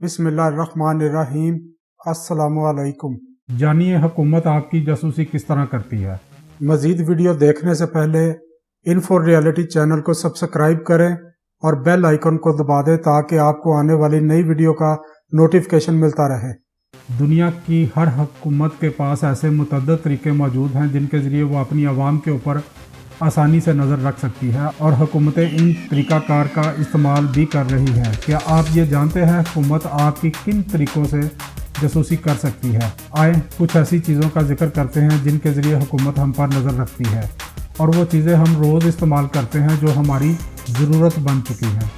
بسم اللہ الرحمن الرحیم۔ السلام علیکم۔ جانیے حکومت آپ کی جاسوسی کس طرح کرتی ہے۔ مزید ویڈیو دیکھنے سے پہلے انفو ریالٹی چینل کو سبسکرائب کریں اور بیل آئیکن کو دبا دیں تاکہ آپ کو آنے والی نئی ویڈیو کا نوٹیفیکیشن ملتا رہے۔ دنیا کی ہر حکومت کے پاس ایسے متعدد طریقے موجود ہیں جن کے ذریعے وہ اپنی عوام کے اوپر آسانی سے نظر رکھ سکتی ہے، اور حکومتیں ان طریقہ کار کا استعمال بھی کر رہی ہیں۔ کیا آپ یہ جانتے ہیں حکومت آپ کی کن طریقوں سے جاسوسی کر سکتی ہے؟ آئیں کچھ ایسی چیزوں کا ذکر کرتے ہیں جن کے ذریعے حکومت ہم پر نظر رکھتی ہے، اور وہ چیزیں ہم روز استعمال کرتے ہیں جو ہماری ضرورت بن چکی ہیں۔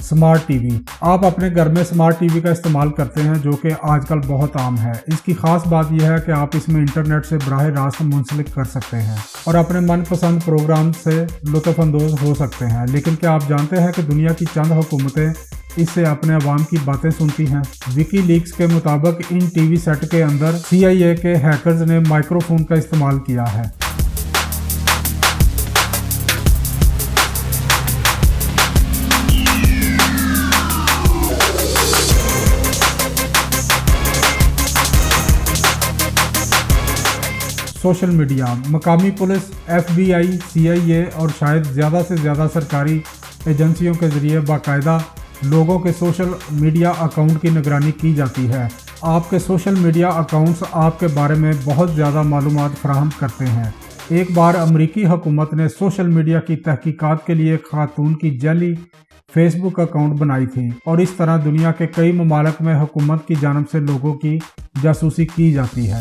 Smart T V. آپ اپنے گھر میں سمارٹ ٹی وی کا استعمال کرتے ہیں جو کہ آج کل بہت عام ہے۔ اس کی خاص بات یہ ہے کہ آپ اس میں انٹرنیٹ سے براہ راست منسلک کر سکتے ہیں اور اپنے من پسند پروگرام سے لطف اندوز ہو سکتے ہیں، لیکن کیا آپ جانتے ہیں کہ دنیا کی چند حکومتیں اس سے اپنے عوام کی باتیں سنتی ہیں؟ وکی لیکس کے مطابق ان ٹی وی سیٹ کے اندر CIA کے ہیکرز نے مائکرو فون کا استعمال کیا ہے۔ Social media. مقامی پولیس، FBI، CIA اور شاید زیادہ سے زیادہ سرکاری ایجنسیوں کے ذریعے باقاعدہ لوگوں کے سوشل میڈیا اکاؤنٹ کی نگرانی کی جاتی ہے۔ آپ کے سوشل میڈیا اکاؤنٹس آپ کے بارے میں بہت زیادہ معلومات فراہم کرتے ہیں۔ ایک بار امریکی حکومت نے سوشل میڈیا کی تحقیقات کے لیے ایک خاتون کی جعلی فیس بک اکاؤنٹ بنائی تھی، اور اس طرح دنیا کے کئی ممالک میں حکومت کی جانب سے لوگوں کی جاسوسی کی جاتی ہے۔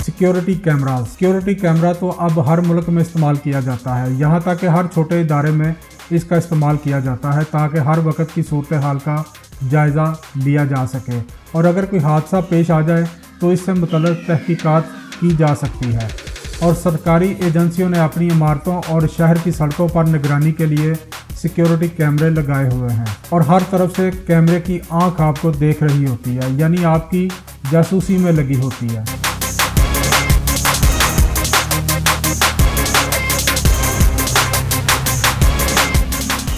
Security cameras. سیکیورٹی کیمرہ تو اب ہر ملک میں استعمال کیا جاتا ہے، یہاں تک کہ ہر چھوٹے ادارے میں اس کا استعمال کیا جاتا ہے تاکہ ہر وقت کی صورتحال کا جائزہ لیا جا سکے، اور اگر کوئی حادثہ پیش آ جائے تو اس سے متعلق تحقیقات کی جا سکتی ہے۔ اور سرکاری ایجنسیوں نے اپنی عمارتوں اور شہر کی سڑکوں پر نگرانی کے لیے سیکیورٹی کیمرے لگائے ہوئے ہیں، اور ہر طرف سے کیمرے کی آنکھ آپ کو دیکھ رہی ہوتی ہے، یعنی آپ کی جاسوسی میں لگی ہوتی ہے۔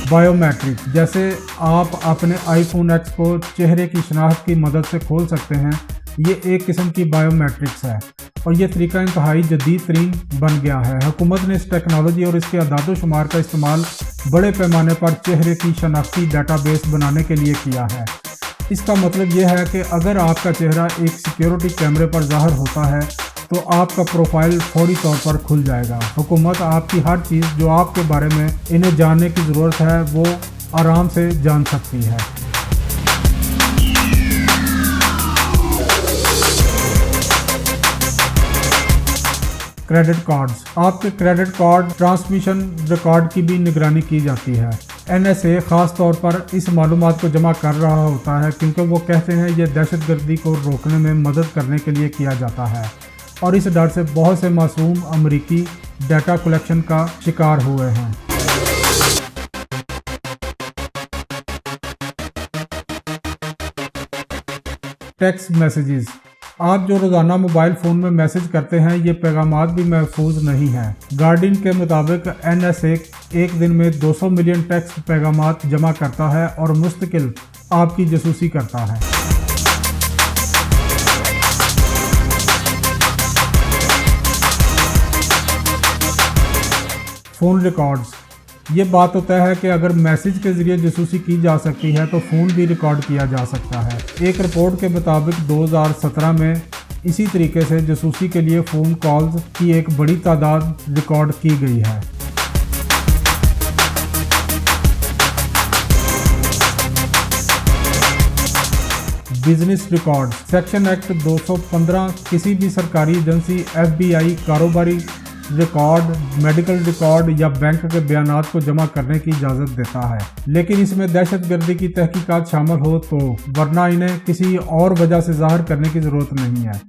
Biometric. جیسے آپ اپنے iPhone X کو چہرے کی شناخت کی مدد سے کھول سکتے ہیں، یہ ایک قسم کی بائیو میٹرکس ہے، اور یہ طریقہ انتہائی جدید ترین بن گیا ہے۔ حکومت نے اس ٹیکنالوجی اور اس کے اعداد و شمار کا استعمال بڑے پیمانے پر چہرے کی شناختی ڈیٹا بیس بنانے کے لیے کیا ہے۔ اس کا مطلب یہ ہے کہ اگر آپ کا چہرہ ایک سیکیورٹی کیمرے پر ظاہر ہوتا ہے تو آپ کا پروفائل فوری طور پر کھل جائے گا۔ حکومت آپ کی ہر چیز جو آپ کے بارے میں انہیں جاننے کی ضرورت ہے وہ آرام سے جان سکتی ہے۔ Credit cards. آپ کے کریڈٹ کارڈ ٹرانسمیشن ریکارڈ کی بھی نگرانی کی جاتی ہے۔ NSA خاص طور پر اس معلومات کو جمع کر رہا ہوتا ہے کیونکہ وہ کہتے ہیں یہ دہشت گردی کو روکنے میں مدد کرنے کے لیے کیا جاتا ہے، اور اس ڈر سے بہت سے معصوم امریکی ڈیٹا کلیکشن کا شکار ہوئے ہیں۔ Text messages. آپ جو روزانہ موبائل فون میں میسج کرتے ہیں یہ پیغامات بھی محفوظ نہیں ہیں۔ گارڈین کے مطابق NSA ایک دن میں 200 ملین ٹیکسٹ پیغامات جمع کرتا ہے اور مستقل آپ کی جاسوسی کرتا ہے۔ Phone records. یہ بات ہوتا ہے کہ اگر میسج کے ذریعے جاسوسی کی جا سکتی ہے تو فون بھی ریکارڈ کیا جا سکتا ہے۔ ایک رپورٹ کے مطابق 2017 میں اسی طریقے سے جاسوسی کے لیے فون کالز کی ایک بڑی تعداد ریکارڈ کی گئی ہے۔ Business record. سیکشن ایکٹ 215 کسی بھی سرکاری ایجنسی، FBI کاروباری ریکارڈ، میڈیکل ریکارڈ یا بینک کے بیانات کو جمع کرنے کی اجازت دیتا ہے، لیکن اس میں دہشت گردی کی تحقیقات شامل ہو تو، ورنہ انہیں کسی اور وجہ سے ظاہر کرنے کی ضرورت نہیں ہے۔